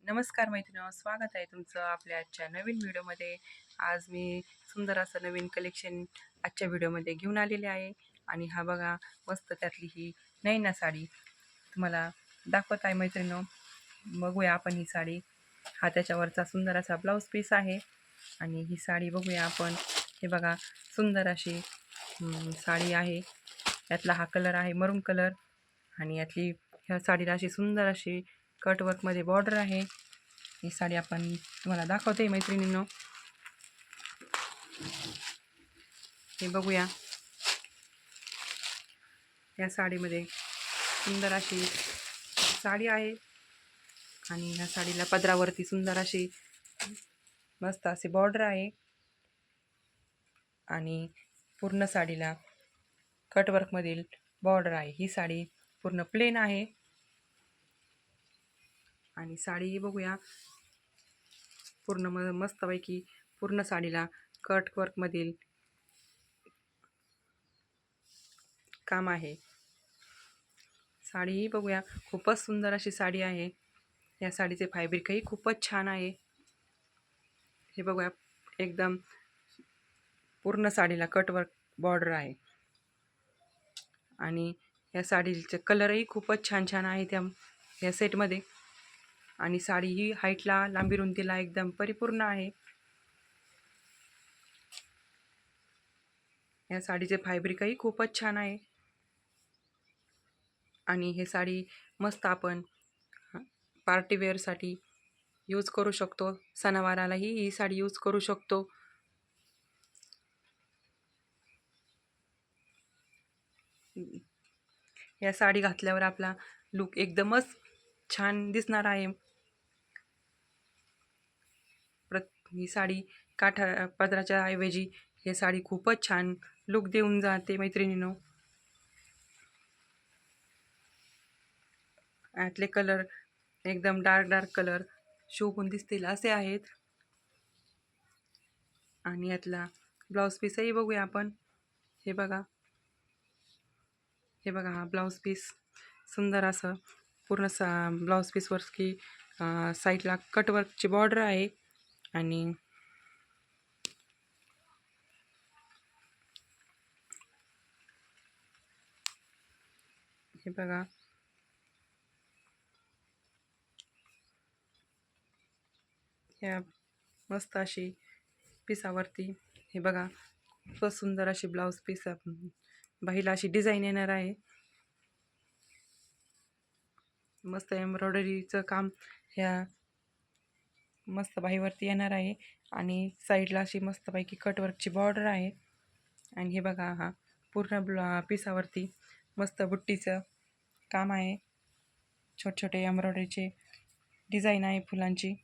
नमस्कार मैत्रिणींनो, स्वागत आहे तुमचं आपल्या आजच्या नवीन व्हिडिओमध्ये। आज मी सुंदर असं नवीन कलेक्शन आजच्या व्हिडिओमध्ये घेऊन आलेले आहे। आणि हा बघा, मस्त त्यातली ही नैना साडी तुम्हाला दाखवत आहे मैत्रिणींनो। बघूया आपण ही साडी। हा त्याच्यावरचा सुंदर असा ब्लाऊज पीस आहे आणि ही साडी बघूया आपण। हे बघा, सुंदर अशी साडी आहे। यातला हा कलर आहे मरून कलर आणि यातली ह्या साडीला अशी सुंदर अशी कटवर्कमध्ये बॉर्डर आहे। ही साडी आपण तुम्हाला दाखवते मैत्रिणींनो। हे बघूया, या साडीमध्ये सुंदर अशी साडी आहे आणि ह्या साडीला पदरावरती सुंदर अशी मस्त असे बॉर्डर आहे आणि पूर्ण साडीला कटवर्कमधील बॉर्डर आहे। ही साडी पूर्ण प्लेन आहे आणि साडी बघूया, पूर्ण मस्तपैकी पूर्ण साडीला कटवर्कमधील काम आहे। साडी बघूया, खूपच सुंदर अशी साडी आहे। या साडीचे फॅब्रिकही खूपच छान आहे। हे बघूया, एकदम पूर्ण साडीला कटवर्क बॉर्डर आहे आणि या साडीचे कलरही खूपच छान छान आहे या सेटमध्ये। आणि साडी ही हाईटला, लांबी रुंदीला एकदम परिपूर्ण आहे। या साडीचे फॅब्रिकही खूपच छान आहे आणि हे साडी मस्त आपण पार्टीवेअरसाठी यूज करू शकतो। सणावारालाही ही साडी यूज करू शकतो। या साडी घातल्यावर आपला लुक एकदमच छान दिसणार आहे। ही साडी पदराच्या ऐवजी ही साडी खूपच छान लुक देऊन जाते मैत्रिणींनो। यातले कलर एकदम डार्क कलर शोभून दिसतील असे आहेत आणि यातला ब्लाऊज पीसही बघूया आपण। हे बघा, हा ब्लाऊज पीस सुंदर असं पूर्ण ब्लाऊज पीसवर की साईडला कटवर्कची बॉर्डर आहे आणि हे बघा, ह्या मस्त अशी पिसावरती हे बघा, खूपच सुंदर अशी ब्लाऊज पीस बाहीला अशी डिझाईन येणार आहे। मस्त एम्ब्रॉयडरीचं काम ह्या मस्त बाहीवरती येणार आहे आणि साईडला अशी मस्तपैकी कटवर्कची बॉर्डर आहे। आणि हे बघा, हा पूर्ण पिसावरती मस्त बुट्टीचं काम आहे। छोटे छोटे एम्ब्रॉयडरीचे डिझाईन आहे फुलांची।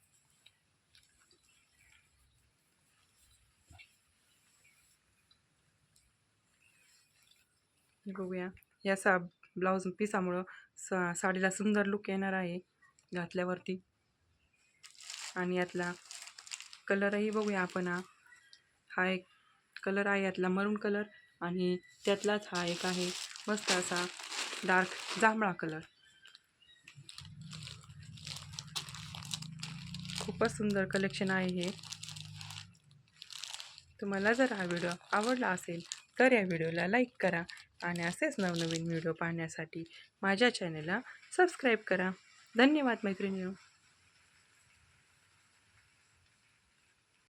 बघूया, या ब्लाऊज पिसामुळं साडीला सुंदर लुक येणार आहे घातल्यावरती। आणि यातला कलरही बघूया आपण। हा एक कलर आहे यातला मरून कलर आणि त्यातलाच हा एक आहे मस्त असा डार्क जांभळा कलर। खूपच सुंदर कलेक्शन आहे हे। तुम्हाला जर हा व्हिडिओ आवडला असेल तर या व्हिडिओला लाईक करा आणि असेच नवनवीन व्हिडिओ पाहण्यासाठी माझ्या चॅनलला सबस्क्राईब करा। धन्यवाद मैत्रिणींनो।